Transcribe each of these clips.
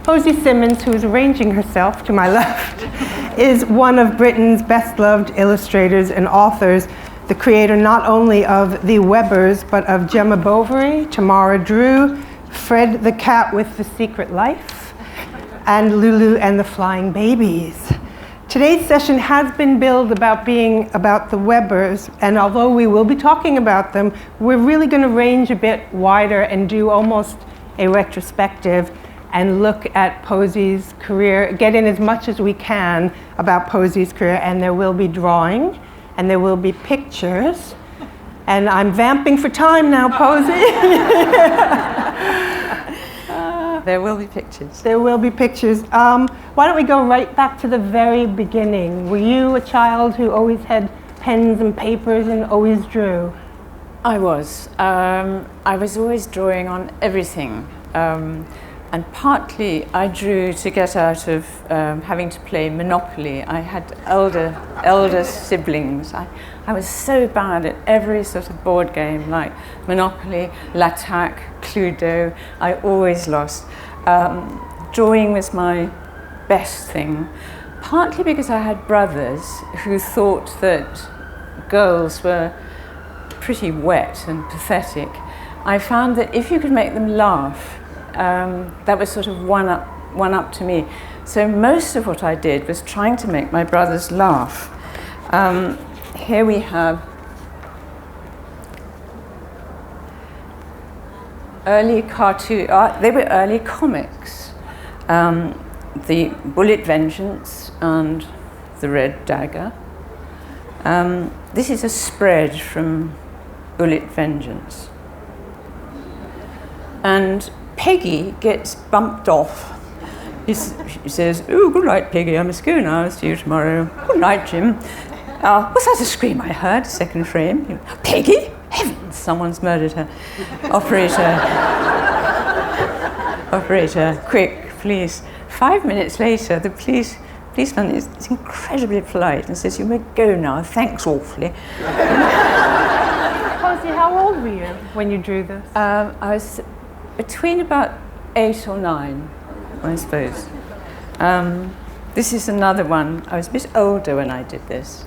Posy Simmonds, who is arranging herself to my left, is one of Britain's best-loved illustrators and authors, the creator not only of The Webbers, but of Gemma Bovery, Tamara, Drewe, Fred the Cat with the Secret Life, and Lulu and the Flying Babies. Today's session has been billed about being about the Webbers, and although we will be talking about them, we're really going to range a bit wider and do almost a retrospective and look at Posy's career, get in as much as we can about Posy's career, and there will be drawing, and there will be pictures. And I'm vamping for time now, Posy. There will be pictures. There will be pictures. Why don't we go right back to the very beginning? Were you a child who always had pens and papers and always drew? I was. I was always drawing on everything. And partly I drew to get out of having to play Monopoly. I had elder siblings. I was so bad at every sort of board game like Monopoly, L'Attaque, Cluedo. I always lost. Drawing was my best thing, partly because I had brothers who thought that girls were pretty wet and pathetic. I found that if you could make them laugh, that was sort of one up to me. So most of what I did was trying to make my brothers laugh. Here we have early cartoon, they were early comics. The Bullet Vengeance and the Red Dagger. This is a spread from Bullet Vengeance. And Peggy gets bumped off. He says, "Oh, good night, Peggy, I must go now, I'll see you tomorrow. Good night, Jim." Was that a scream I heard? Second frame. Peggy? Heavens, someone's murdered her. Operator, quick, please. 5 minutes later, the policeman is incredibly polite and says, "You may go now, thanks awfully." Posy, how old were you when you drew this? I was between about 8 or 9, I suppose. This is another one. I was a bit older when I did this.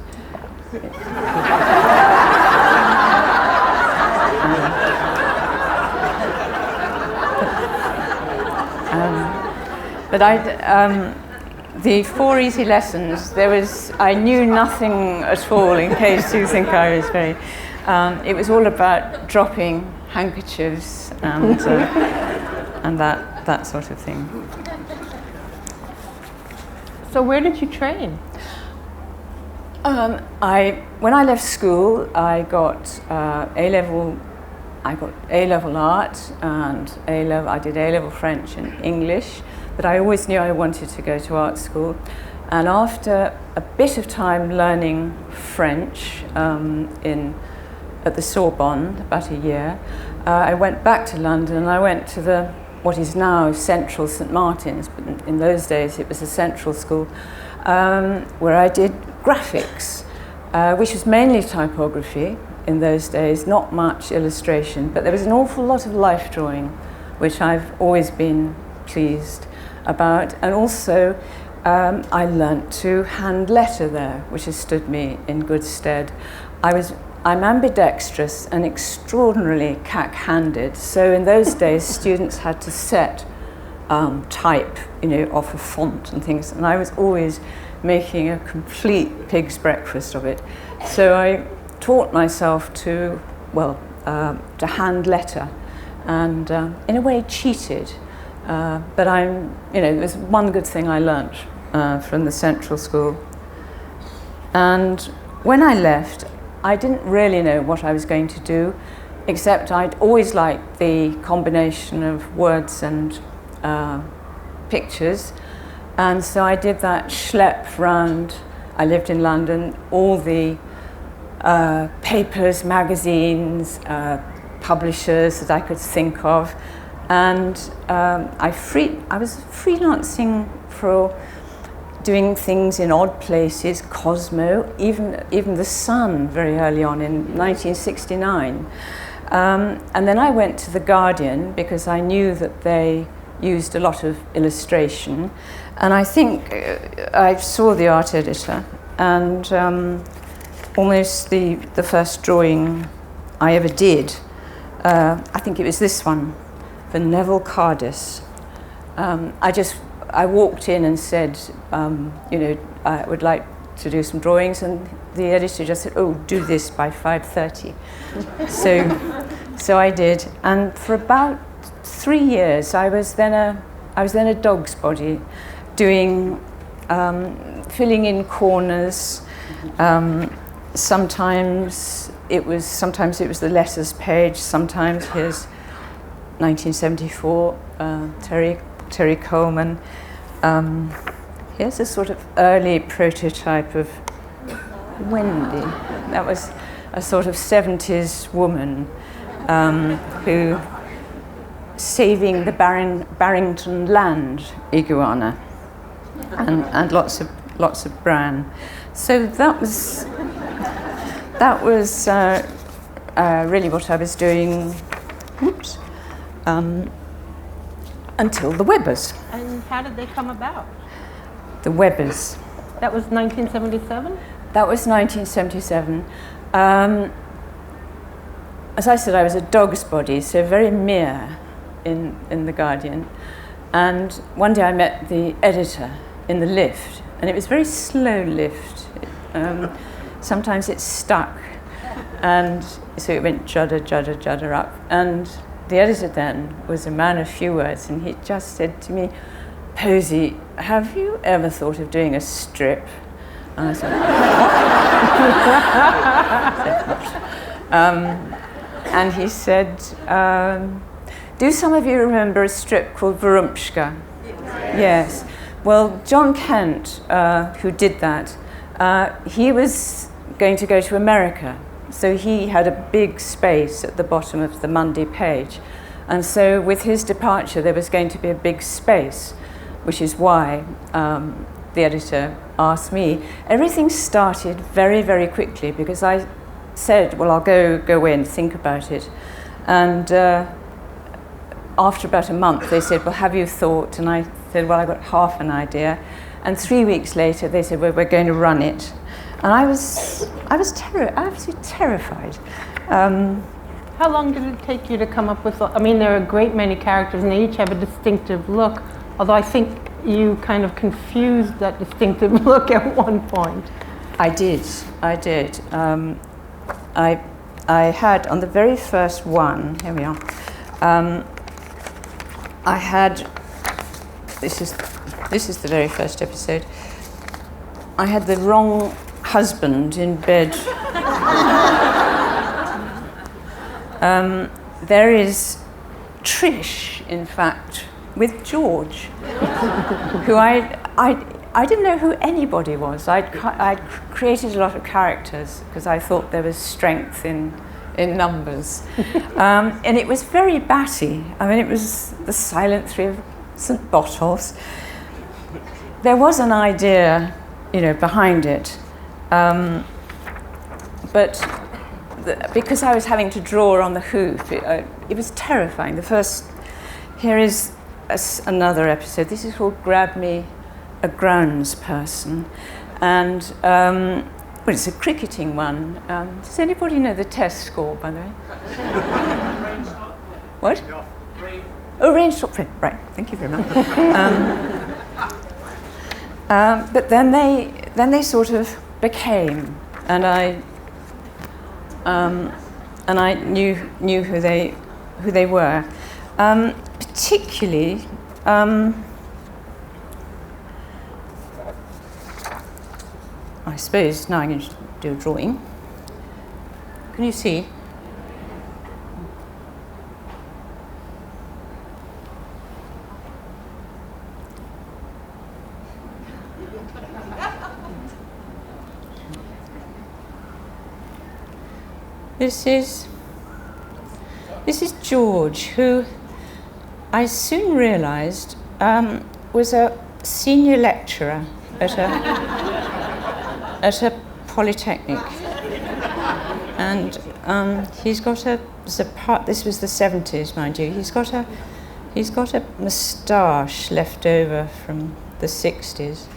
But the 4 easy lessons, I knew nothing at all, in case you think I was very, it was all about dropping handkerchiefs and that sort of thing. So where did you train? When I left school, I got A-level art and I did A-level French and English, but I always knew I wanted to go to art school. And after a bit of time learning French at the Sorbonne, about a year, I went back to London and I went to what is now Central St Martin's, but in those days it was a central school, where I did graphics, which was mainly typography in those days, not much illustration, but there was an awful lot of life drawing, which I've always been pleased about. And also I learnt to hand letter there, which has stood me in good stead. I'm ambidextrous and extraordinarily cack-handed, so in those days students had to set type, off a font and things, and I was always making a complete pig's breakfast of it. So I taught myself to hand letter, and in a way cheated. But it was one good thing I learnt from the central school. And when I left, I didn't really know what I was going to do, except I'd always liked the combination of words and pictures. And so I did that schlep round. I lived in London, all the papers, magazines, publishers that I could think of. And I was freelancing for doing things in odd places, Cosmo, even The Sun very early on in 1969. And then I went to The Guardian because I knew that they used a lot of illustration. And I think I saw the art editor, and almost the first drawing I ever did, I think it was this one, for Neville Cardis. I walked in and said, I would like to do some drawings, and the editor just said, "Oh, do this by 5:30." So I did, and for about 3 years I was then a dog's body, doing filling in corners. Sometimes it was the letters page. Sometimes here's 1974 Terry Coleman. Here's a sort of early prototype of Wendy. That was a sort of 70s woman who saving the Barrington Land iguana, and lots of bran. So that was really what I was doing. Oops. Until the Webbers. And how did they come about? The Webbers. That was 1977? That was 1977. As I said, I was a dog's body, so very mere in The Guardian. And one day I met the editor in the lift, and it was a very slow lift. Sometimes it stuck, and so it went judder, judder, judder up. And the editor then was a man of few words, and he just said to me, "Posy, have you ever thought of doing a strip?" And I said, "What?" And he said, "Do some of you remember a strip called Varumshka?" Yes. Well, John Kent, who did that, he was going to go to America. So he had a big space at the bottom of the Monday page. And so with his departure, there was going to be a big space, which is why the editor asked me. Everything started very, very quickly because I said, well, I'll go away and think about it. And after about a month, they said, well, have you thought? And I said, well, I got half an idea. And 3 weeks later, they said, well, we're going to run it. And I was absolutely terrified. How long did it take you to come up with? I mean, there are a great many characters, and they each have a distinctive look. Although I think you kind of confused that distinctive look at one point. I did. I had on the very first one. Here we are. I had. This is the very first episode. I had the wrong husband in bed. There is Trish, in fact, with George, who I didn't know who anybody was. I'd created a lot of characters because I thought there was strength in numbers. And it was very batty. I mean, it was the Silent Three of St. Bottles. There was an idea, behind it. But because I was having to draw on the hoof, it was terrifying. Here is another episode. This is called Grab Me a Grounds Person. And, it's a cricketing one. Does anybody know the test score, by the way? What? Oh, range stop frame. Right, thank you very much. But then they sort of became, and I knew who they were, particularly. I suppose now I'm going to do a drawing. Can you see? This is George, who I soon realised was a senior lecturer at a polytechnic, and he's got this was the 70s, mind you. He's got a He's got a moustache left over from the 60s.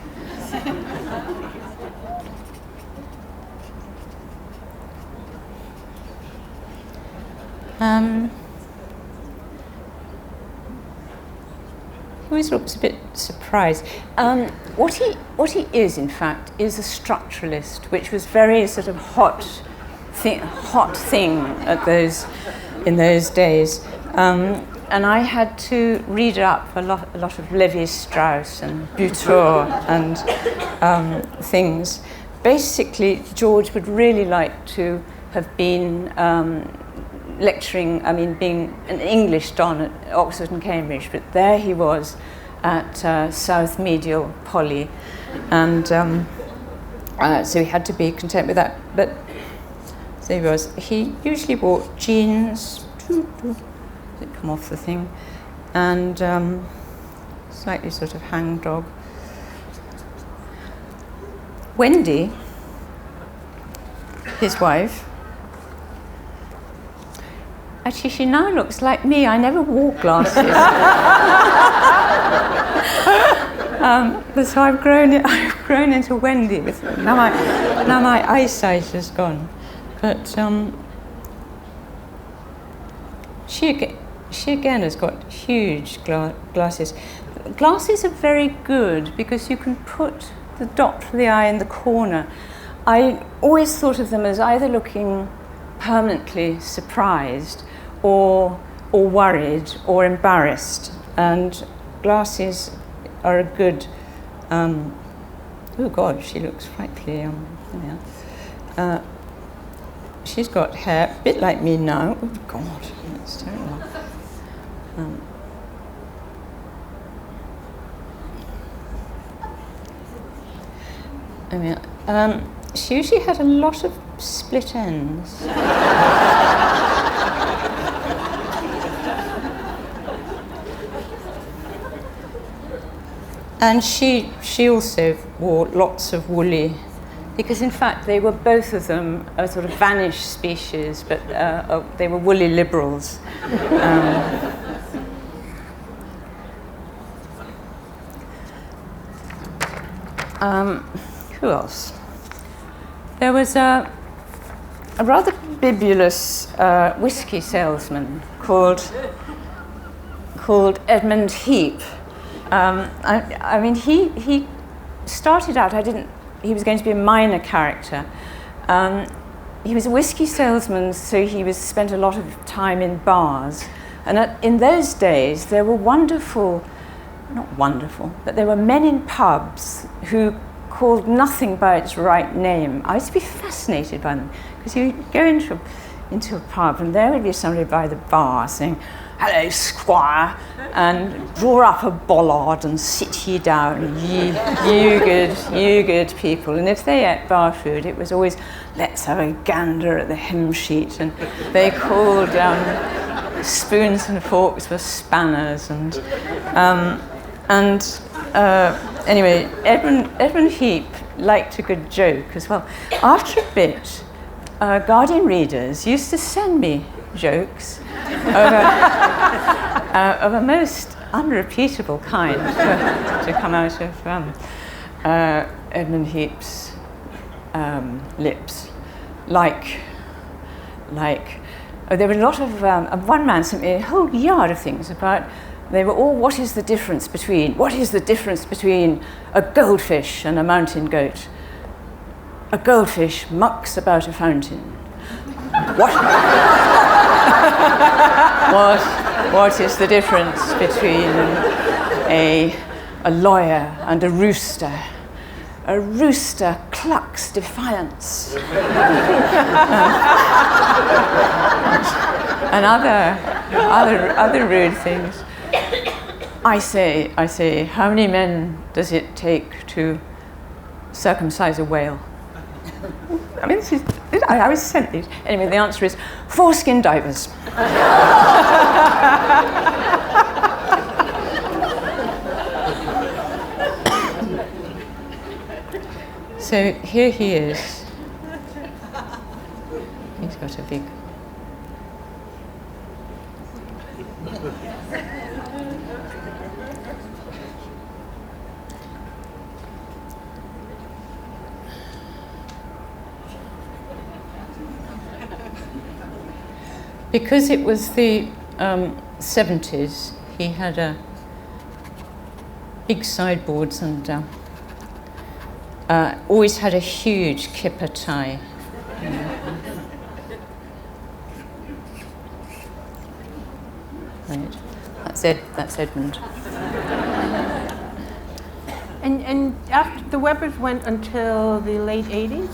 He always looks a bit surprised. What he is, in fact, is a structuralist, which was very sort of hot thing in those days. And I had to read up a lot of Lévi-Strauss and Butour and things. Basically, George would really like to have been lecturing, being an English don at Oxford and Cambridge, but there he was at South Medial Poly, and so he had to be content with that. But there he was. He usually wore jeans, it come off the thing, and slightly sort of hangdog. Wendy, his wife, actually she now looks like me. I never wore glasses. So I've grown into Wendy. Now my eyesight has gone, but she again has got huge glasses. Glasses are very good because you can put the dot for the eye in the corner. I always thought of them as either looking permanently surprised or worried or embarrassed, and glasses are a good oh God, she looks frightfully she's got hair a bit like me now. Oh God, that's terrible. She usually had a lot of split ends. And she also wore lots of woolly, because in fact they were both of them a sort of vanished species, but they were woolly liberals. Who else? There was a rather bibulous whiskey salesman called Edmund Heap. He started out, he was going to be a minor character. He was a whiskey salesman, so he spent a lot of time in bars. And in those days, there were not wonderful, but there were men in pubs who called nothing by its right name. I used to be fascinated by them, because you go into a pub and there would be somebody by the bar saying, "Hello, squire," and draw up a bollard and sit ye down, you good people. And if they ate bar food, it was always, "Let's have a gander at the hymn sheet," and they called spoons and forks were spanners, anyway, Edmund Heap liked a good joke as well. After a bit, Guardian readers used to send me jokes of a most unrepeatable kind to come out of Edmund Heap's lips, like there were a lot of one man sent me a whole yard of things about. They were all, what is the difference between a goldfish and a mountain goat? A goldfish mucks about a fountain. What is the difference between a lawyer and a rooster? A rooster clucks defiance. And other rude things. I say, how many men does it take to circumcise a whale? I was sent these. Anyway, the answer is foreskin divers. So here he is. He's got a big... because it was the 70s, he had a big sideboards and always had a huge kipper tie. Right. That's Edmund. And after the Webbers went until the late 80s?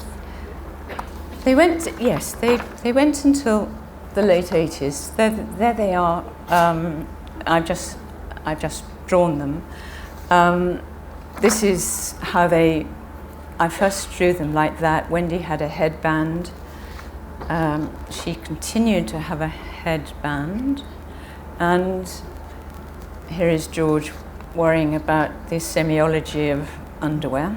They went, yes, they went until the late 80s. There they are. I've just drawn them. This is how I first drew them like that. Wendy had a headband. She continued to have a headband. And here is George worrying about the semiology of underwear.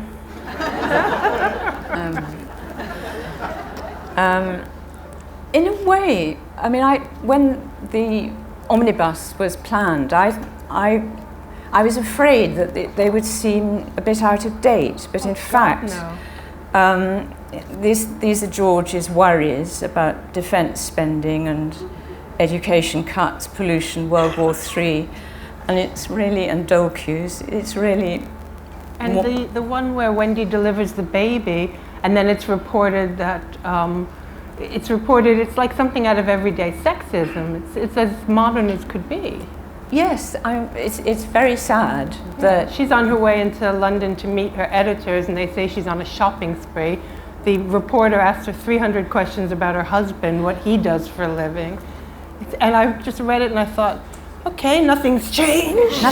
In a way, I mean, when the Omnibus was planned, I was afraid that they would seem a bit out of date, but in fact, no. These are George's worries about defence spending and education cuts, pollution, World War III, and it's really, and dole queues, it's really... And the one where Wendy delivers the baby, and then it's reported that, it's like something out of everyday sexism. It's as modern as could be. Yes, it's very sad that... She's on her way into London to meet her editors, and they say she's on a shopping spree. The reporter asked her 300 questions about her husband, what he does for a living. And I just read it and I thought, okay, nothing's changed.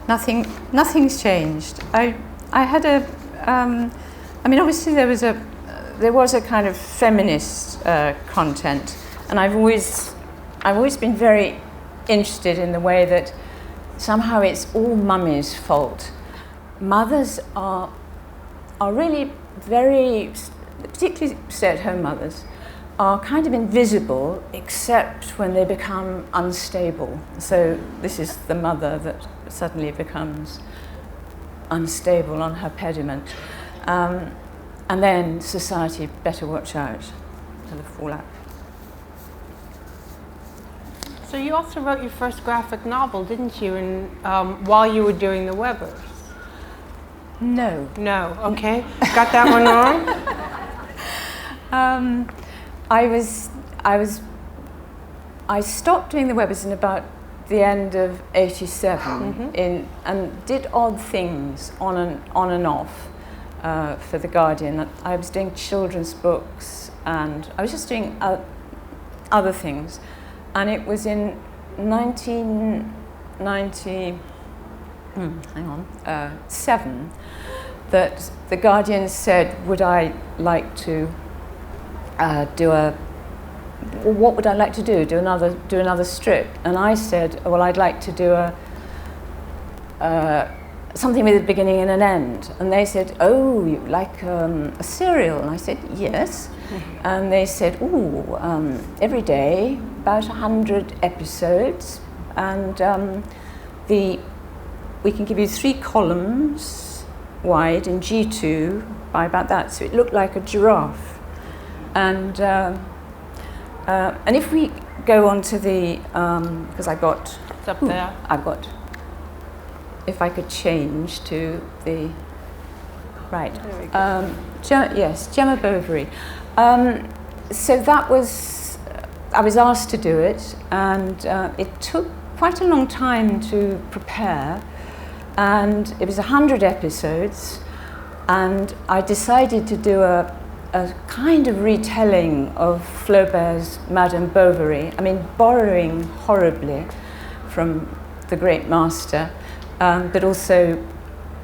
Nothing's changed. I had a, I mean, obviously there was a kind of feminist content, and I've always been very interested in the way that somehow it's all mummy's fault. Mothers are really very, particularly stay-at-home mothers, are kind of invisible except when they become unstable. So this is the mother that suddenly becomes unstable on her pediment. And then society better watch out for the fallout. So you also wrote your first graphic novel, didn't you, while you were doing the Webbers? No. No, okay. Got that one wrong? I stopped doing the Webbers in about the end of '87, and did odd things on and off for The Guardian. I was doing children's books, and I was just doing other things. And it was in 1997 that The Guardian said, would I like to what would I like to do? Do another strip? And I said, well, I'd like to do something with a beginning and an end. And they said, oh, you like a serial? And I said, yes. And they said, ooh, every day, about 100 episodes, and we can give you 3 columns wide in G2 by about that. So it looked like a giraffe. And if we go on to the, because I got, it's up there. I've got, if I could change to the, right. Yes, Gemma Bovery. So that was, I was asked to do it, and it took quite a long time to prepare, and it was 100 episodes, and I decided to do a kind of retelling of Flaubert's Madame Bovary. I mean, borrowing horribly from the great master, but also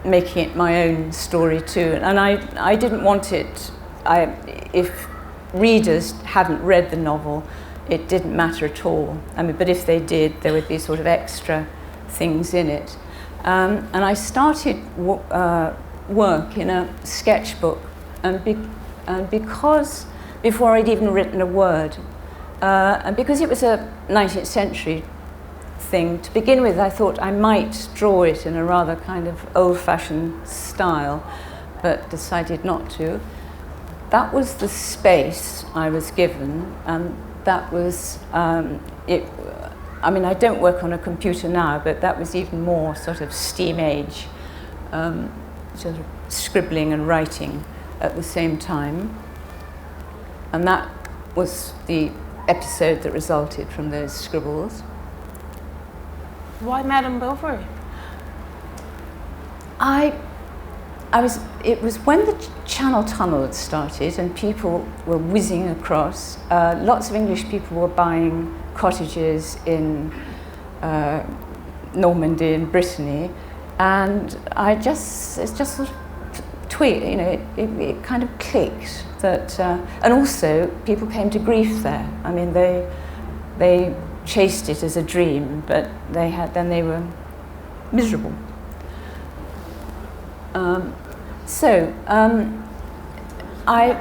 making it my own story too. And I didn't want it, if readers hadn't read the novel, it didn't matter at all. I mean, but if they did, there would be sort of extra things in it. And I started work in a sketchbook, and because, before I'd even written a word, and because it was a 19th century thing, to begin with I thought I might draw it in a rather kind of old-fashioned style, but decided not to. that was the space I was given, and that was it. I mean, I don't work on a computer now, but that was even more sort of steam age, sort of scribbling and writing at the same time. And that was the episode that resulted from those scribbles. Why Madame Bovery? It was when the Channel Tunnel had started and people were whizzing across. Lots of English people were buying cottages in Normandy and Brittany, and it's just sort of it kind of clicked that, and also people came to grief there. I mean, they chased it as a dream, but they were miserable.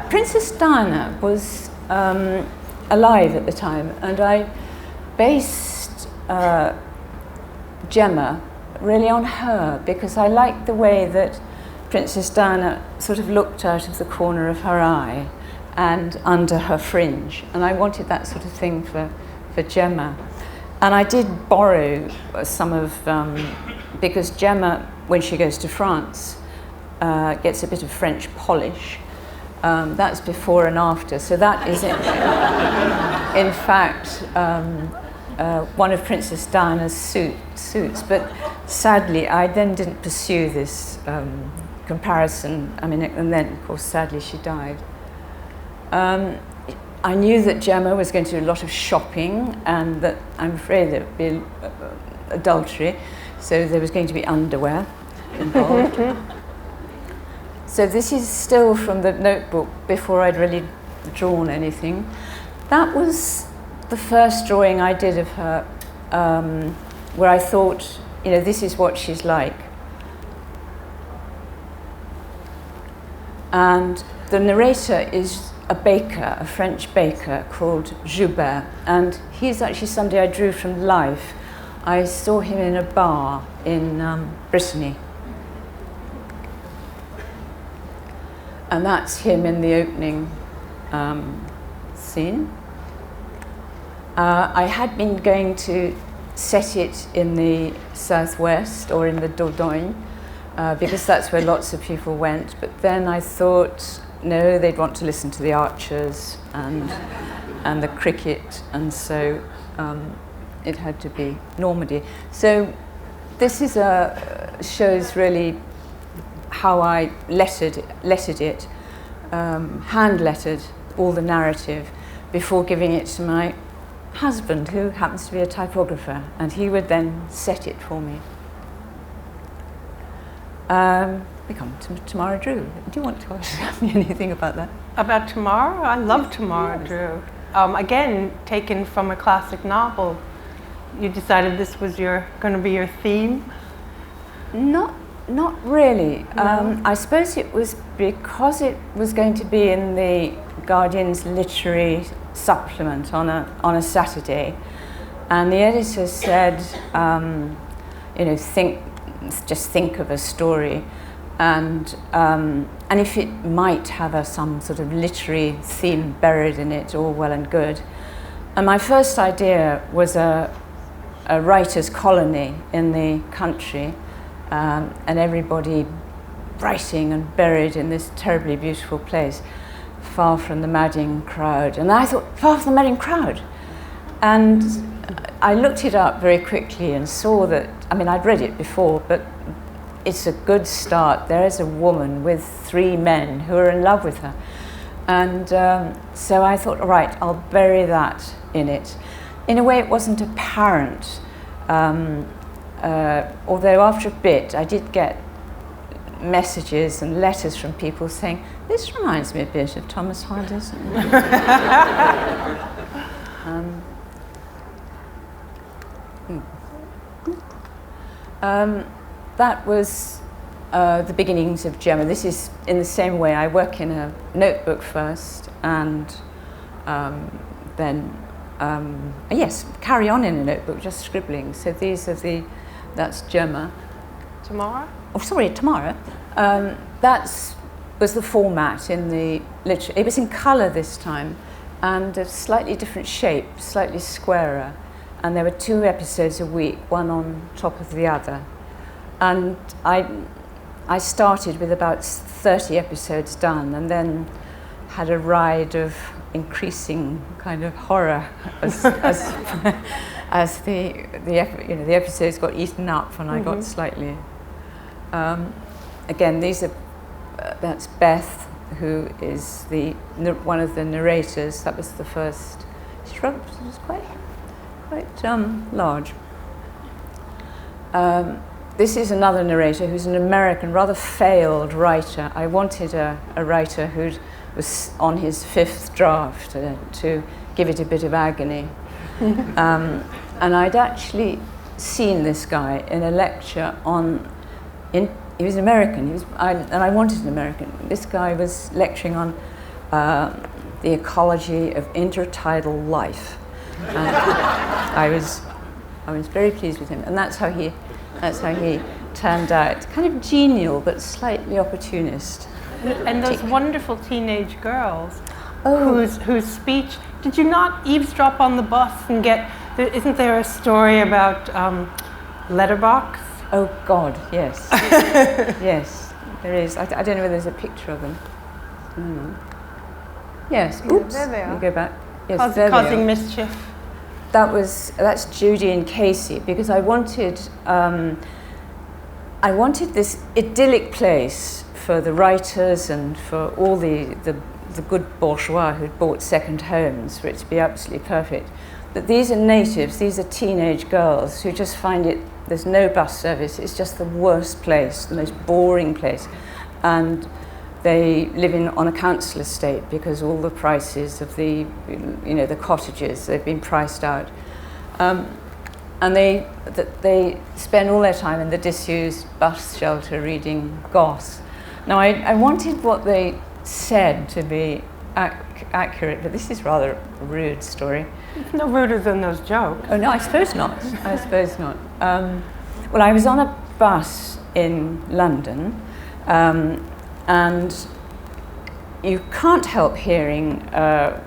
Princess Diana was alive at the time, and I based Gemma really on her, because I liked the way that Princess Diana sort of looked out of the corner of her eye and under her fringe, and I wanted that sort of thing for Gemma. And I did borrow some of, because Gemma, when she goes to France, gets a bit of French polish. That's before and after, so that is in fact one of Princess Diana's suits, but sadly I then didn't pursue this comparison. I mean, and then of course sadly she died. I knew that Gemma was going to do a lot of shopping, and that I'm afraid there would be adultery, so there was going to be underwear involved. So this is still from the notebook before I'd really drawn anything. That was the first drawing I did of her, where I thought, this is what she's like. And the narrator is a baker, a French baker called Joubert, and he's actually somebody I drew from life. I saw him in a bar in Brittany. And that's him in the opening scene. I had been going to set it in the southwest or in the Dordogne, because that's where lots of people went. But then I thought, no, they'd want to listen to the archers and the cricket, and so it had to be Normandy. So this is shows really how I lettered it, hand-lettered all the narrative before giving it to my husband, who happens to be a typographer, and he would then set it for me. We come to Tamara Drewe. Do you want to ask me anything about that? About Tamara? I love Tamara Drewe. Again, taken from a classic novel. You decided this was going to be your theme? Not really. No. I suppose it was because it was going to be in the Guardian's literary supplement on a Saturday, and the editor said, just think of a story, and if it might have some sort of literary theme buried in it, all well and good. And my first idea was a writer's colony in the country. And everybody writing and buried in this terribly beautiful place, far from the madding crowd. And I thought, far from the madding crowd? And I looked it up very quickly and saw that, I'd read it before, but it's a good start. There is a woman with 3 men who are in love with her. And so I thought, all right, I'll bury that in it. In a way, it wasn't apparent. Although after a bit I did get messages and letters from people saying, this reminds me a bit of Thomas Hardy's. That was the beginnings of Gemma. This is in the same way. I work in a notebook first, and then carry on in a notebook, just scribbling. So that's Gemma. Tamara? Oh, sorry, Tamara. That's was the format in the literature. It was in colour this time, and a slightly different shape, slightly squarer. And there were 2 episodes a week, one on top of the other. And I started with about 30 episodes done, and then had a ride of increasing kind of horror as the episodes got eaten up, and I got slightly. Again, these are that's Beth, who is one of the narrators. That was the first. She was quite large. This is another narrator who's an American, rather failed writer. I wanted a writer who was on his 5th draft to give it a bit of agony. And I'd actually seen this guy in a lecture he was American, and I wanted an American. This guy was lecturing on the ecology of intertidal life. And I was very pleased with him, and that's how he turned out. Kind of genial, but slightly opportunist. And those wonderful teenage girls, whose speech. Did you not eavesdrop on the bus and get? Isn't there a story about letterbox? Oh God, yes, yes, there is. I don't know whether there's a picture of them. Yes. Oops. There they are. You go back. Yes, Causing mischief. That's Judy and Casey, because I wanted this idyllic place for the writers and for all the good bourgeois who'd bought second homes, for it to be absolutely perfect. But these are natives, these are teenage girls who just find there's no bus service, it's just the worst place, the most boring place. And they live on a council estate because all the prices of the cottages, they've been priced out. And they spend all their time in the disused bus shelter reading Goss. Now, I wanted what they said to be accurate, but this is rather a rude story. It's no ruder than those jokes. Oh, no, I suppose not. I suppose not. Well, I was on a bus in London, and you can't help hearing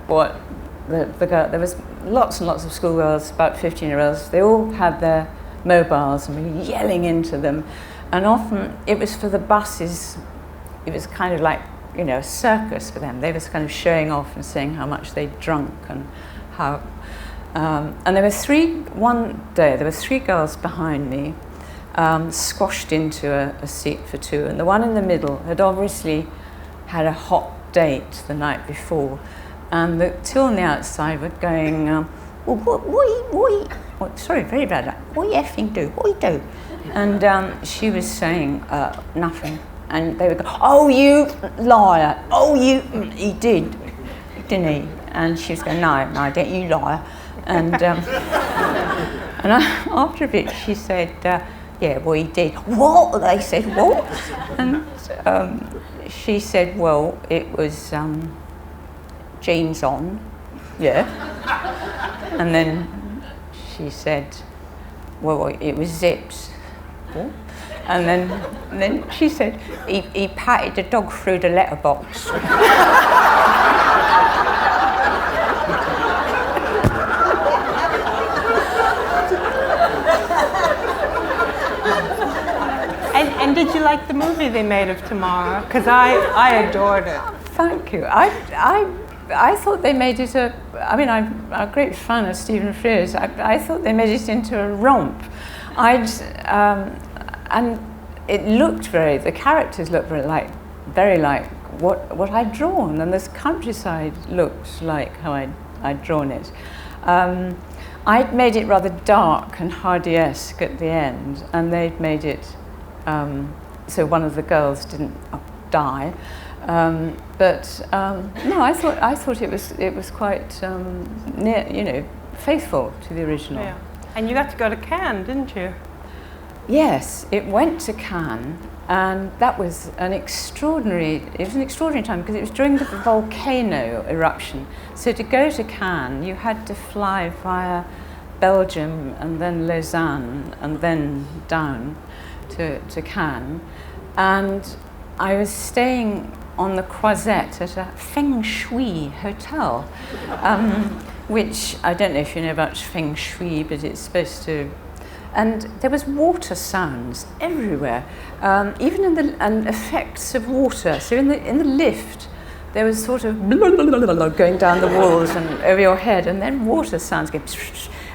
what the girl, there was lots and lots of schoolgirls, about 15-year-olds, they all had their mobiles and were yelling into them. And often it was for the buses, it was kind of like, a circus for them. They were kind of showing off and saying how much they'd drunk and how. And there were one day there were 3 girls behind me, squashed into a seat for 2, and the one in the middle had obviously had a hot date the night before, and the 2 on the outside were going, sorry, very bad, what you effing do, what you do? And she was saying, nothing, and they would go, oh, you liar, oh, he did, didn't he? And she was going, no, don't you liar. And after a bit she said, yeah, well, he did. What? They said, what? And she said, well, it was jeans on, yeah. And then she said, well, it was zips. What? And then she said, he patted the dog through the letterbox. And did you like the movie they made of Tamara? Because I adored it. Thank you. I thought they made it I'm a great fan of Stephen Frears. I thought they made it into a romp. And it looked the characters looked very like what I'd drawn, and this countryside looked like how I'd drawn it. I'd made it rather dark and Hardy-esque at the end, and they'd made it so one of the girls didn't die. No, I thought it was quite near, faithful to the original. Yeah. And you got to go to Cannes, didn't you? Yes, it went to Cannes, and that was an extraordinary time because it was during the volcano eruption. So to go to Cannes, you had to fly via Belgium and then Lausanne and then down to Cannes. And I was staying on the Croisette at a Feng Shui hotel, which I don't know if you know about Feng Shui, but it's supposed to. And there was water sounds everywhere, even in the and effects of water. So in the lift, there was sort of going down the walls and over your head, and then water sounds going.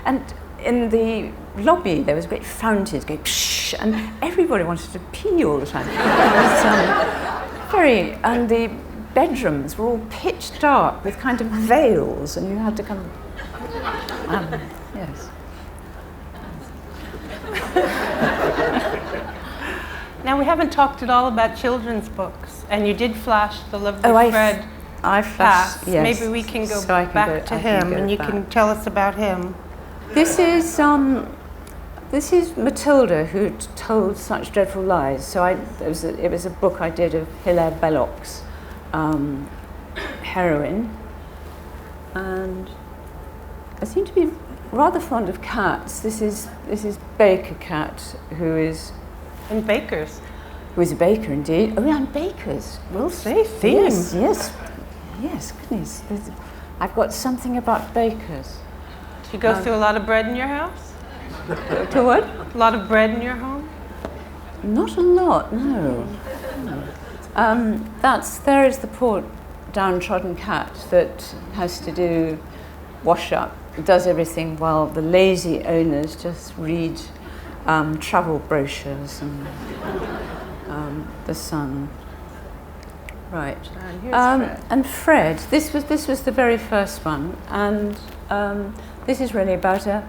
And in the lobby, there was a great fountain going, and everybody wanted to pee all the time. It was and the bedrooms were all pitch dark with kind of veils, and you had to kind of, yes. Now, we haven't talked at all about children's books, and you did flash the lovely Fred. I flashed, past. yes. Maybe we can go back to him, and you can tell us about him. This is Matilda, who told such dreadful lies. So it was a book I did of Hilaire Belloc's heroine, and I seem to be rather fond of cats. This is Baker Cat, who is in Baker's. Who is a baker indeed. Oh, yeah, and bakers. We'll say theme. Yes. Goodness, I've got something about bakers. Do you go through a lot of bread in your house? To what? A lot of bread in your home? Not a lot, no. There is the poor downtrodden cat that has to do wash up, does everything while the lazy owners just read travel brochures and the Sun. Right. And Fred, this was the very first one, and this is really about a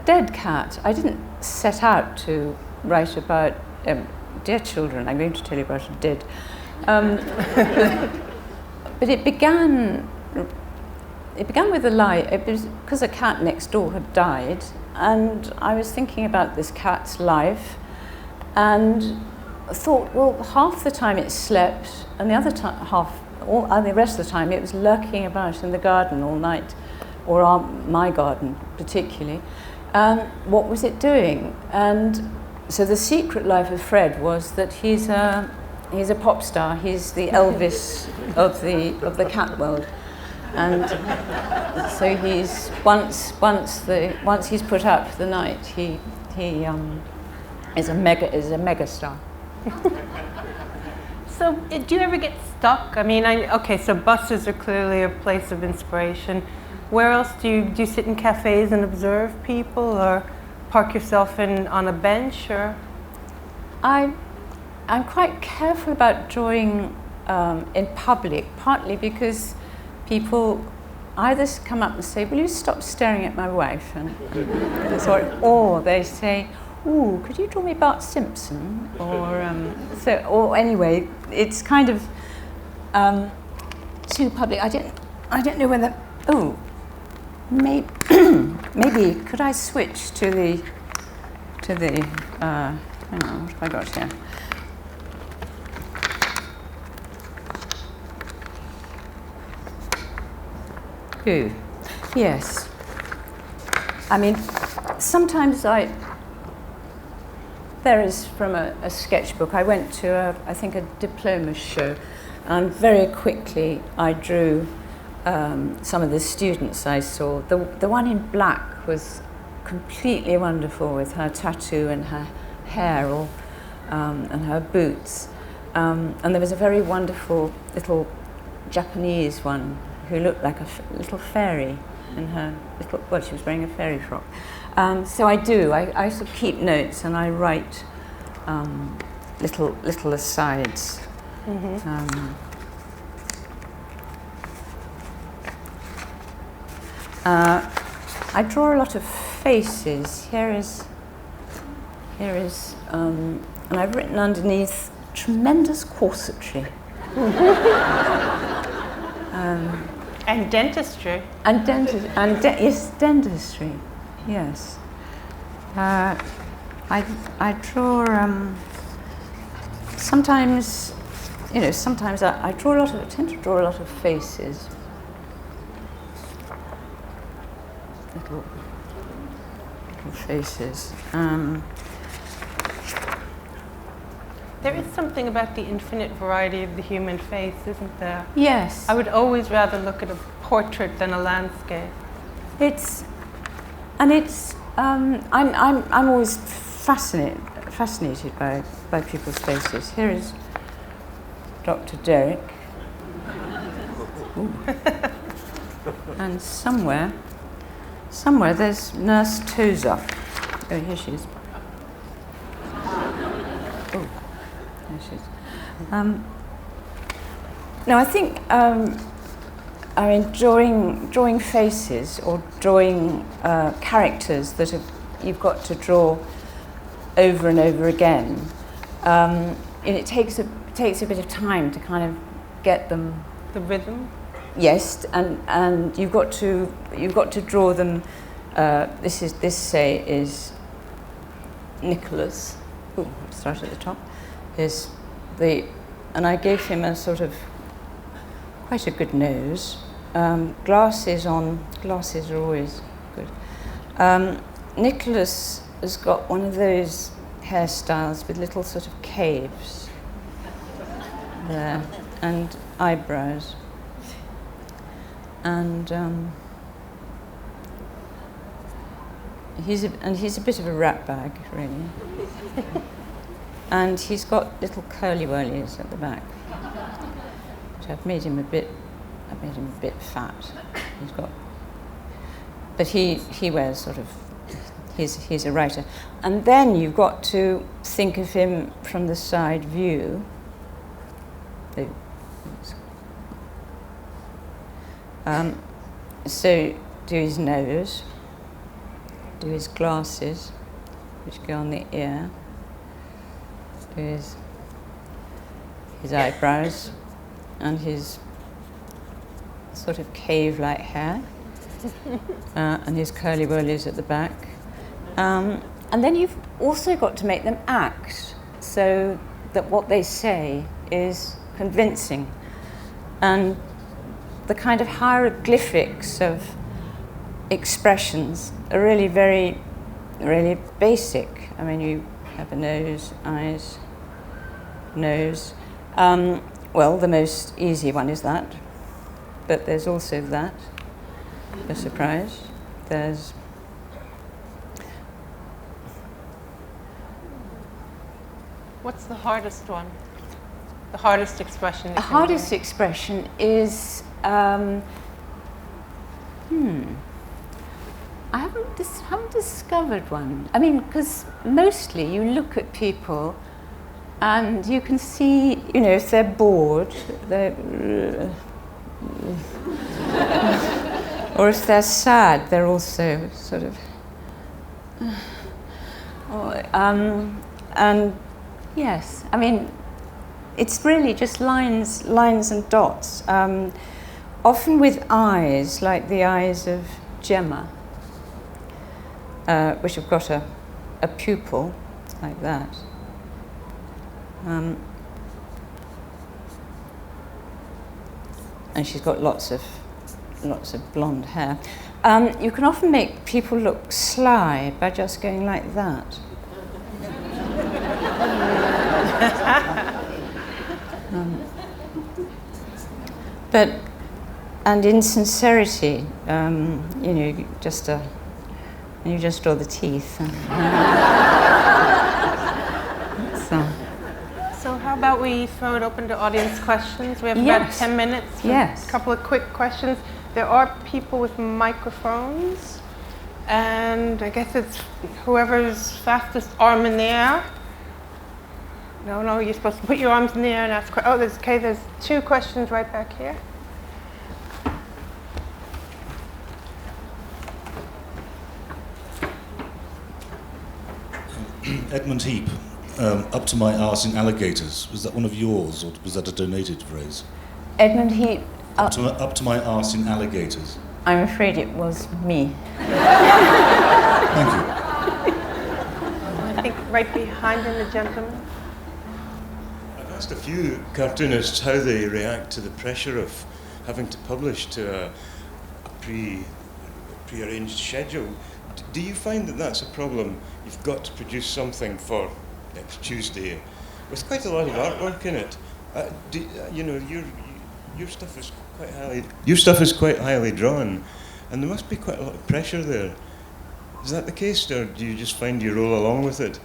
dead cat. I didn't set out to write about dear children. I'm going to tell you about a dead. But it began with a lie. It was because a cat next door had died, and I was thinking about this cat's life, and thought, well, half the time it slept, and the other the rest of the time it was lurking about in the garden all night, or my garden particularly. What was it doing? And so the secret life of Fred was that he's a pop star. He's the Elvis of the cat world, and so he's once he's put up for the night, he is a mega star. So, do you ever get stuck? I mean, so buses are clearly a place of inspiration. Where else do you sit in cafes and observe people, or park yourself on a bench, or? I'm quite careful about drawing in public, partly because people either come up and say, "Will you stop staring at my wife?" or they say, "Ooh, could you draw me Bart Simpson?" Or anyway, it's kind of too public. I don't know whether. Oh, maybe could I switch to the hang on, what have I got here? Who? Yes. I mean, sometimes there is from a sketchbook. I went to I think a diploma show, and very quickly I drew some of the students I saw. The one in black was completely wonderful, with her tattoo and her hair all, and her boots. And there was a very wonderful little Japanese one who looked like a little fairy in her she was wearing a fairy frock. So I sort of keep notes, and I write little asides. Mm-hmm. I draw a lot of faces. Here is, and I've written underneath tremendous corsetry. And dentistry. Yes, dentistry. Yes. I draw. Sometimes, sometimes I draw a lot of. I tend to draw a lot of faces. Little faces. There is something about the infinite variety of the human face, isn't there? Yes. I would always rather look at a portrait than a landscape. I'm always fascinated by people's faces. Here is Dr. Derek. And somewhere there's Nurse Tozer. Oh, here she is. Oh, there she is. No, I think drawing faces or drawing characters that you've got to draw over and over again. And it takes a bit of time to kind of get them. The rhythm. Yes, and you've got to draw them. This is Nicholas. Oh, start at the top. And I gave him a sort of quite a good nose. Glasses are always good. Nicholas has got one of those hairstyles with little sort of caves there, and eyebrows. And he's a bit of a rat bag, really. And he's got little curly whirlies at the back. So I've made him a bit fat. But he wears sort of. He's a writer, and then you've got to think of him from the side view. So do his nose, do his glasses, which go on the ear, do his eyebrows, and his sort of cave-like hair, and his curly whirlies at the back. And then you've also got to make them act so that what they say is convincing. And the kind of hieroglyphics of expressions are really very, really basic. I mean, you have a nose, eyes, nose. Well, the most easy one is that, but there's also that, a surprise. There's What's the hardest one? The hardest expression? The hardest expression is, I haven't discovered one. I mean, because mostly you look at people and you can see, if they're bored, or if they're sad, they're also sort of, and yes, I mean, it's really just lines and dots. Often with eyes, like the eyes of Gemma, which have got a pupil like that. And she's got lots of blonde hair. You can often make people look sly by just going like that. And insincerity, you just draw the teeth. So how about we throw it open to audience questions? We have Yes. about 10 minutes. Yes. A couple of quick questions. There are people with microphones, and I guess it's whoever's fastest arm in the air. No, you're supposed to put your arms in the air and ask. There's two questions right back here. Edmund Heap, up to my arse in alligators. Was that one of yours, or was that a donated phrase? Edmund Heap. Up to my arse in alligators. I'm afraid it was me. Thank you. I think right behind him, the gentleman. I've asked a few cartoonists how they react to the pressure of having to publish to a pre-arranged schedule. Do you find that that's a problem? You've got to produce something for next Tuesday, with quite a lot of artwork in it. You know, your stuff is quite highly drawn, and there must be quite a lot of pressure there. Is that the case, or do you just find you roll along with it?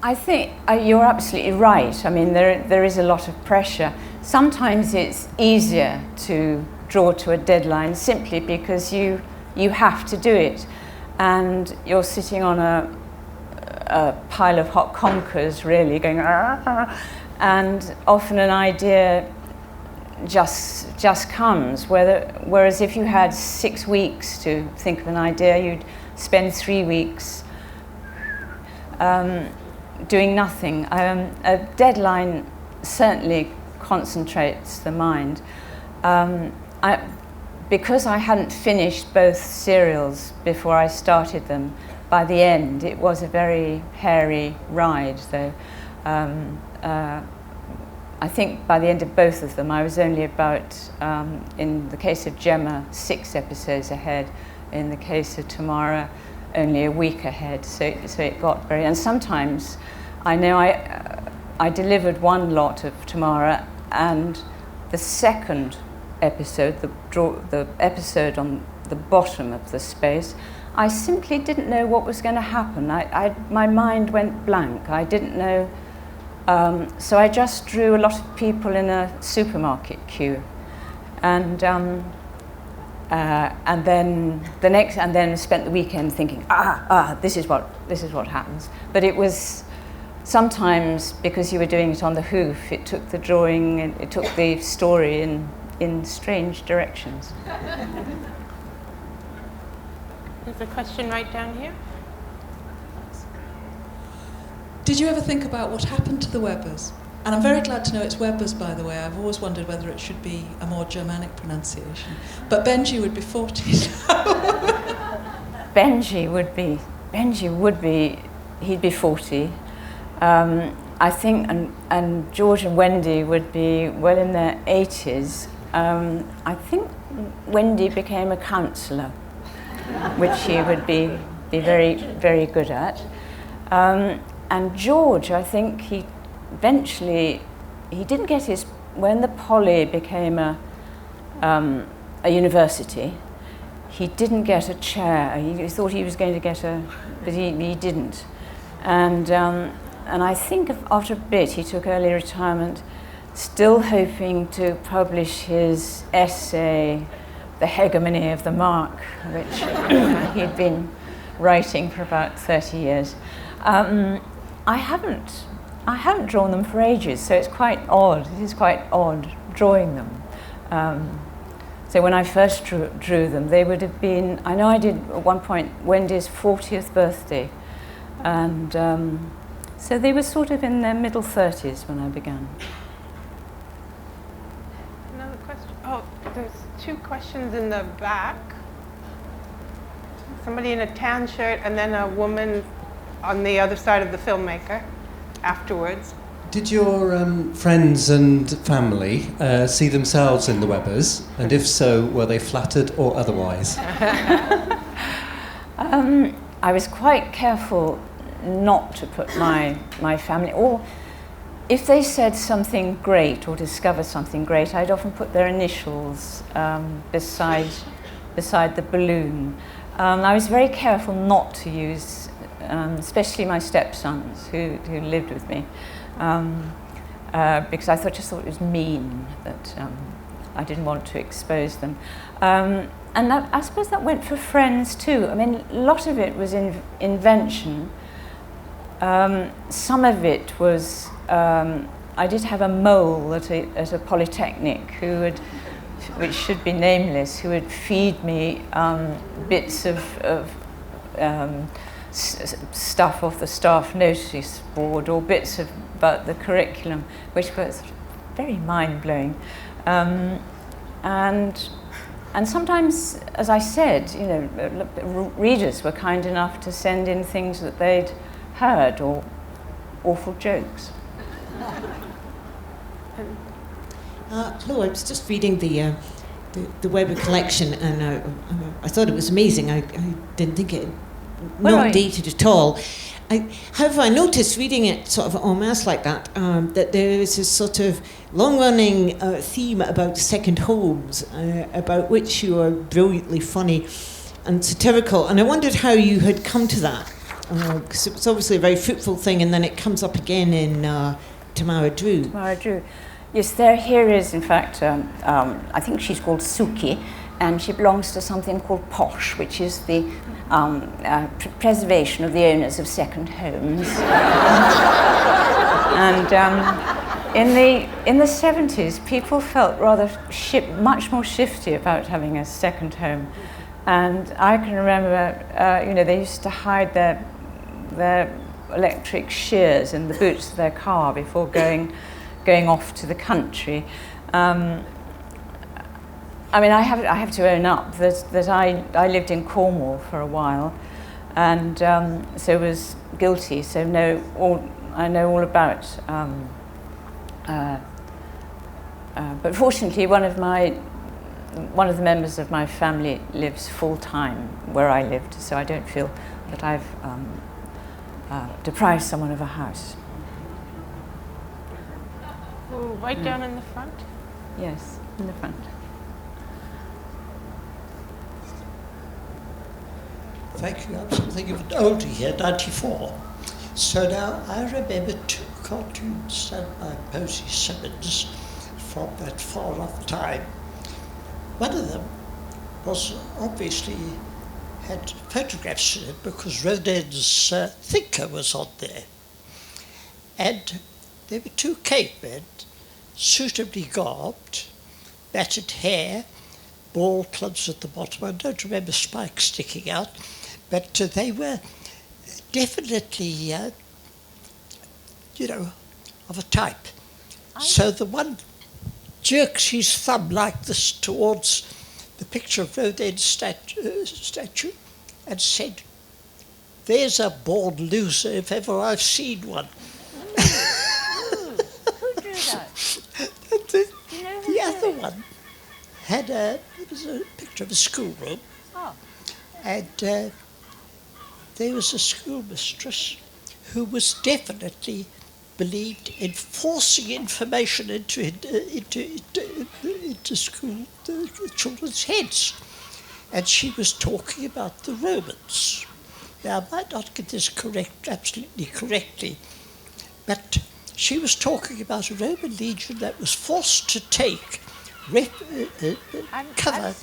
I think you're absolutely right. I mean, there is a lot of pressure. Sometimes it's easier to draw to a deadline simply because you have to do it, and you're sitting on a pile of hot conkers, really, going, and often an idea just comes. Whereas if you had 6 weeks to think of an idea, you'd spend 3 weeks doing nothing. A deadline certainly concentrates the mind. Because I hadn't finished both serials before I started them, by the end it was a very hairy ride, though. I think by the end of both of them I was only about, in the case of Gemma, 6 episodes ahead. In the case of Tamara, only a week ahead. So it got very... And sometimes I know I delivered one lot of Tamara, and the second episode, the episode on the bottom of the space, I simply didn't know what was going to happen. My mind went blank. I didn't know. So I just drew a lot of people in a supermarket queue, and then spent the weekend thinking, this is what happens. But it was sometimes, because you were doing it on the hoof, it took the drawing, it took the story in strange directions. There's a question right down here. Did you ever think about what happened to the Webbers? And I'm very glad to know it's Webbers, by the way. I've always wondered whether it should be a more Germanic pronunciation. But Benji would be 40 now. Benji would be, he'd be 40. I think, and George and Wendy would be well in their 80s. I think Wendy became a counsellor, which he would be very, very good at. And George, I think he didn't get his, when the Poly became a university, he didn't get a chair. He thought he was going to get but he didn't. And I think after a bit he took early retirement, still hoping to publish his essay, The Hegemony of the Mark, which he'd been writing for about 30 years. I haven't drawn them for ages, so it's quite odd. It is quite odd drawing them. So when I first drew them, they would have been, I know I did at one point Wendy's 40th birthday, and so they were sort of in their middle 30s when I began. Another question. Oh, there's 2 questions in the back. Somebody in a tan shirt, and then a woman on the other side of the filmmaker afterwards. Did your friends and family see themselves in the Webbers? And if so, were they flattered or otherwise? I was quite careful not to put my family, or if they said something great or discovered something great, I'd often put their initials beside the balloon. I was very careful not to use, especially my stepsons who lived with me, because I just thought it was mean that I didn't want to expose them. And I suppose that went for friends too. I mean, a lot of it was invention. Some of it was, I did have a mole at a polytechnic which should be nameless, who would feed me bits of stuff off the staff notice board, or bits about the curriculum, which was very mind-blowing. And sometimes, as I said, you know, readers were kind enough to send in things that they'd heard, or awful jokes. Hello, I was just reading the Weber collection, and I thought it was amazing. I didn't think it not dated at all. However, I noticed reading it sort of en masse like that, that there is this sort of long-running theme about second homes, about which you are brilliantly funny and satirical. And I wondered how you had come to that, because it was obviously a very fruitful thing, and then it comes up again in Tamara Drewe. Tamara Drewe. Yes, here is, in fact, I think she's called Suki, and she belongs to something called POSH, which is the preservation of the owners of second homes. And in the 70s, people felt rather much more shifty about having a second home. And I can remember, they used to hide their electric shears in the boots of their car before going off to the country. I mean, I have to own up that I lived in Cornwall for a while, and so was guilty. So I know all about. But fortunately, one of the members of my family lives full time where I lived, so I don't feel that I've deprived someone of a house. Ooh, right down in the front? Yes, in the front. Thank you. I'm thinking of an oldie here, 94. So now I remember 2 cartoons done by Posy Simmonds from that far off time. One of them was obviously had photographs in it because Rodin's Thinker was on there. And there were 2 cavemen, suitably garbed, matted hair, ball clubs at the bottom. I don't remember spikes sticking out, but they were definitely, of a type. So the one jerks his thumb like this towards the picture of Rodin's statue and said, "There's a born loser if ever I've seen one." Who drew that? The other one had it was a picture of a schoolroom, and there was a schoolmistress who was definitely believed in forcing information into school children's heads, and she was talking about the Romans. Now, I might not get this absolutely correctly, but she was talking about a Roman legion that was forced to take cover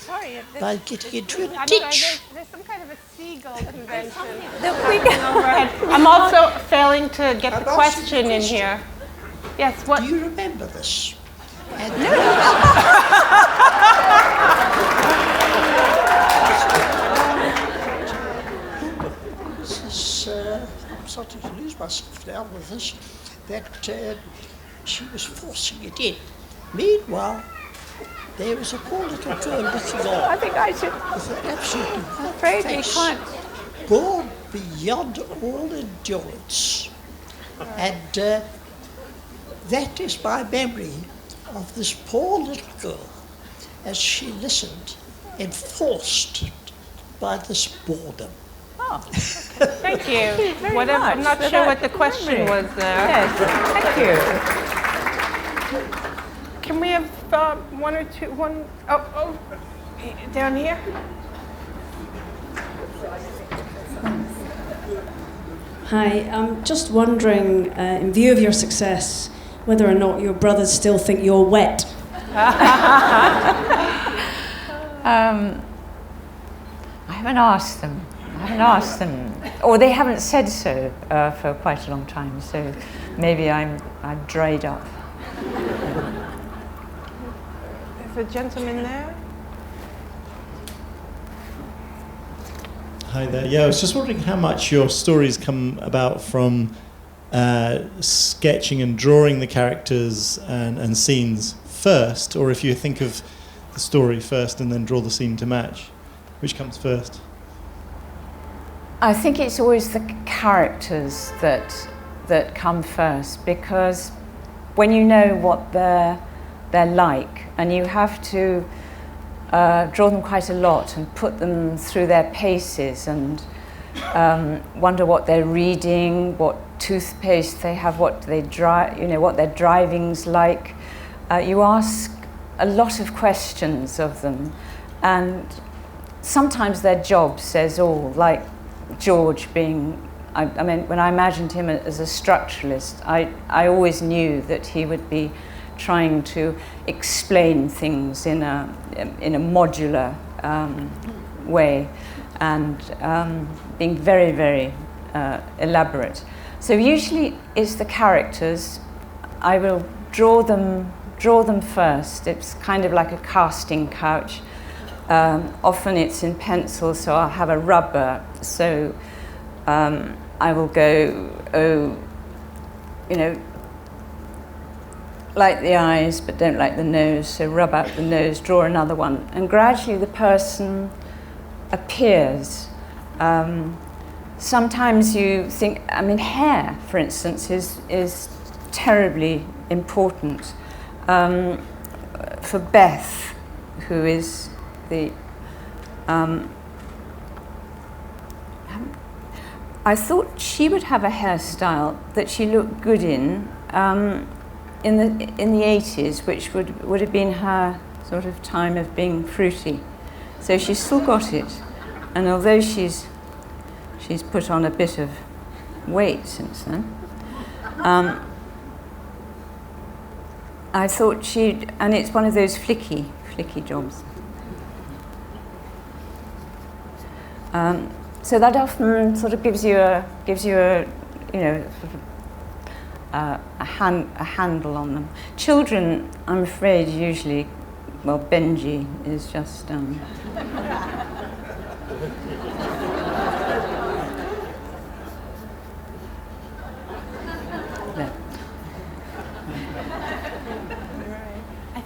by getting into a ditch. There's some kind of a seagull convention. I'm also failing to get the question in here. Yes, what? Do you remember this? I'm starting to lose myself now with this, that she was forcing it in. Meanwhile, there was a poor little girl looking on. I think I should. With an absolutely white Afraid we face, can't. born beyond all endurance. And that is my memory of this poor little girl as she listened, enforced by this boredom. Oh, Thank you. very Whatever, much I'm not for sure that what the question memory. was there. Yes, thank you. Can we have one or two, down here? Hi, I'm just wondering, in view of your success, whether or not your brothers still think you're wet. I haven't asked them. Or they haven't said so for quite a long time. So maybe I'm dried up. There's a gentleman there. Hi there. Yeah, I was just wondering how much your stories come about from sketching and drawing the characters and scenes first, or if you think of the story first and then draw the scene to match. Which comes first? I think it's always the characters that come first, because when you know what they're like, and you have to draw them quite a lot and put them through their paces and wonder what they're reading, what toothpaste they have, what they what their driving's like. You ask a lot of questions of them, and sometimes their job says all, like George being, I mean, when I imagined him as a structuralist, I always knew that he would be trying to explain things in a modular way, and being very, very elaborate. So usually it's the characters. I will draw them first. It's kind of like a casting couch. Often it's in pencil, so I'll have a rubber. So I will go, like the eyes but don't like the nose, so rub out the nose, draw another one, and gradually the person appears. Sometimes you think, I mean, hair, for instance, is terribly important. For Beth, who is the... I thought she would have a hairstyle that she looked good in the 80s, which would have been her sort of time of being fruity. So she's still got it, and although she's put on a bit of weight since then, I thought and it's one of those flicky jobs. So that often sort of gives you a handle on them. Children, I'm afraid, usually, well, Benji is just I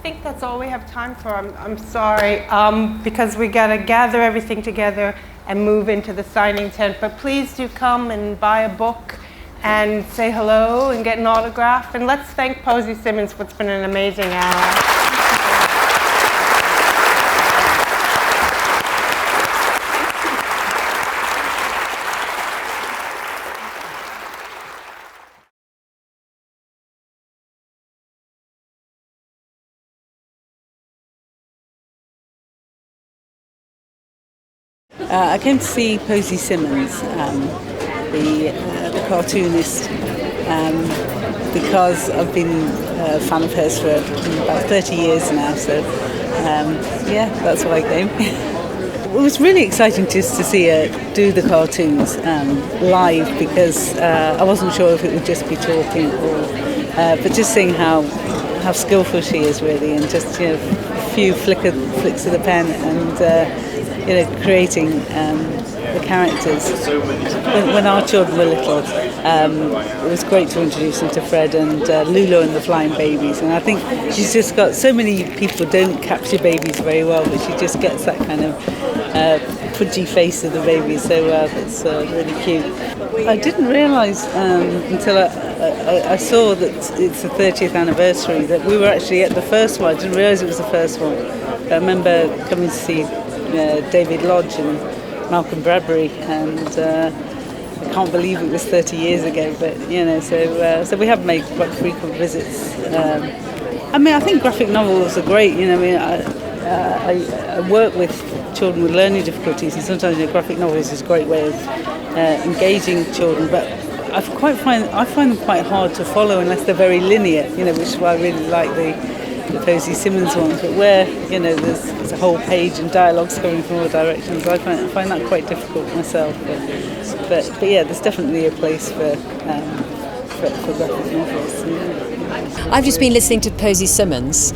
think that's all we have time for. I'm sorry, because we got to gather everything together and move into the signing tent. But please do come and buy a book and say hello and get an autograph. And let's thank Posy Simmonds for what's been an amazing hour. I came to see Posy Simmonds, the cartoonist, because I've been a fan of hers for about 30 years now, so yeah, that's why I came. It was really exciting just to see her do the cartoons live, because I wasn't sure if it would just be talking or, but just seeing how skillful she is really, and just a few flicks of the pen and creating the characters. When our children were little, it was great to introduce them to Fred and Lulu and the Flying Babies, and I think she's just got, so many people don't capture babies very well, but she just gets that kind of pudgy face of the baby so well. It's really cute. I didn't realise until I saw that it's the 30th anniversary that we were actually at the first one. I didn't realise it was the first one. I remember coming to see David Lodge and Malcolm Bradbury, and I can't believe it was 30 years ago, but so we have made quite frequent visits. I mean, I think graphic novels are great. I work with children with learning difficulties, and sometimes graphic novels is a great way of engaging children, but I find them quite hard to follow unless they're very linear, which is why I really like the Posy Simmonds ones, but where there's a whole page and dialogues coming from all directions, I find that quite difficult myself. But yeah, there's definitely a place for graphic novels. Yeah. I've just been listening to Posy Simmonds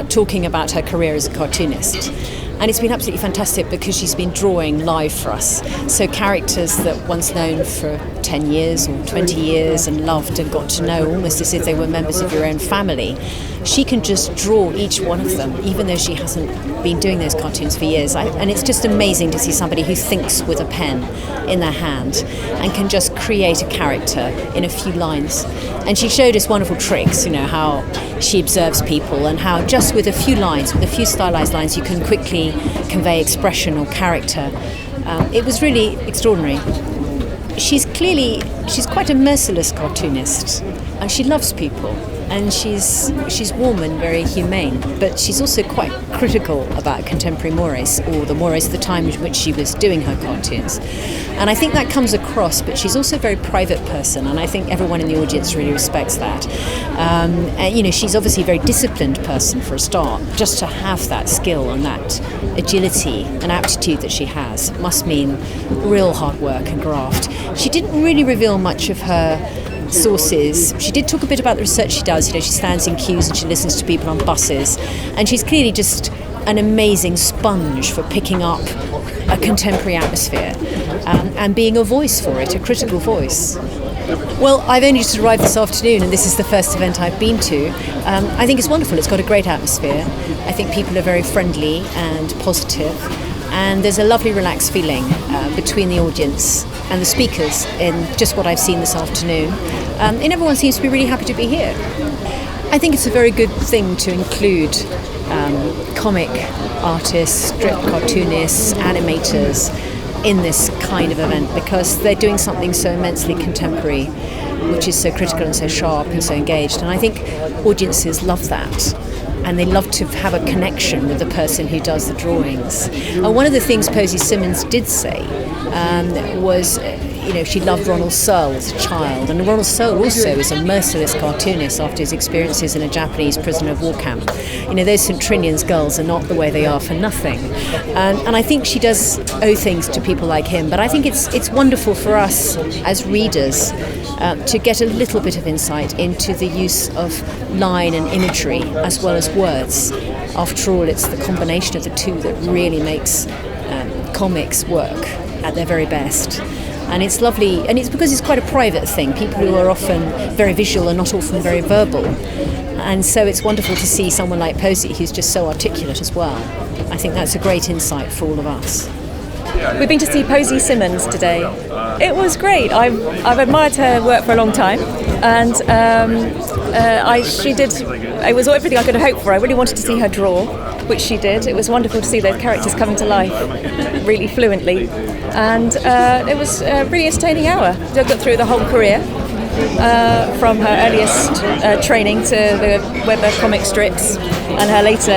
talking about her career as a cartoonist. And it's been absolutely fantastic because she's been drawing live for us. So characters that once known for 10 years or 20 years and loved and got to know almost as if they were members of your own family, she can just draw each one of them, even though she hasn't been doing those cartoons for years. And it's just amazing to see somebody who thinks with a pen in their hand and can just create a character in a few lines. And she showed us wonderful tricks, how she observes people and how just with a few lines, with a few stylized lines, you can quickly convey expression or character. It was really extraordinary. she's quite a merciless cartoonist, and she loves people, and she's warm and very humane, but she's also quite critical about contemporary mores, or the mores of the time in which she was doing her cartoons. And I think that comes across, but she's also a very private person, and I think everyone in the audience really respects that. And, you know, she's obviously a very disciplined person for a start. Just to have that skill and that agility and aptitude that she has must mean real hard work and graft. She didn't really reveal much of her sources. She did talk a bit about the research she does. You know, she stands in queues and she listens to people on buses, and she's clearly just an amazing sponge for picking up a contemporary atmosphere and being a voice for it, a critical voice. Well, I've only just arrived this afternoon, and this is the first event I've been to. I think it's wonderful. It's got a great atmosphere. I think people are very friendly and positive, and there's a lovely relaxed feeling between the audience and the speakers in just what I've seen this afternoon. And everyone seems to be really happy to be here. I think it's a very good thing to include comic artists, strip cartoonists, animators in this kind of event, because they're doing something so immensely contemporary, which is so critical and so sharp and so engaged. And I think audiences love that, and they love to have a connection with the person who does the drawings. And one of the things Posy Simmonds did say was, you know, she loved Ronald Searle as a child, and Ronald Searle also is a merciless cartoonist after his experiences in a Japanese prisoner of war camp. You know, those St. Trinian's girls are not the way they are for nothing. And I think she does owe things to people like him, but I think it's wonderful for us as readers to get a little bit of insight into the use of line and imagery as well as words. After all, it's the combination of the two that really makes comics work at their very best. And it's lovely, and it's because it's quite a private thing. People who are often very visual are not often very verbal. And so it's wonderful to see someone like Posy, who's just so articulate as well. I think that's a great insight for all of us. We've been to see Posy Simmonds today. It was great. I've admired her work for a long time, and she did. It was everything I could have hoped for. I really wanted to see her draw, which she did. It was wonderful to see those characters coming to life really fluently, and it was a really entertaining hour. I got through the whole career, from her earliest training to the Weber comic strips, and her later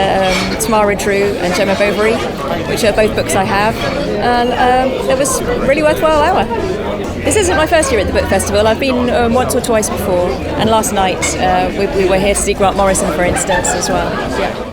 Tamara, Drewe and Gemma, Bovery, which are both books I have, and it was a really worthwhile hour. This isn't my first year at the book festival. I've been once or twice before, and last night we were here to see Grant Morrison, for instance, as well. Yeah.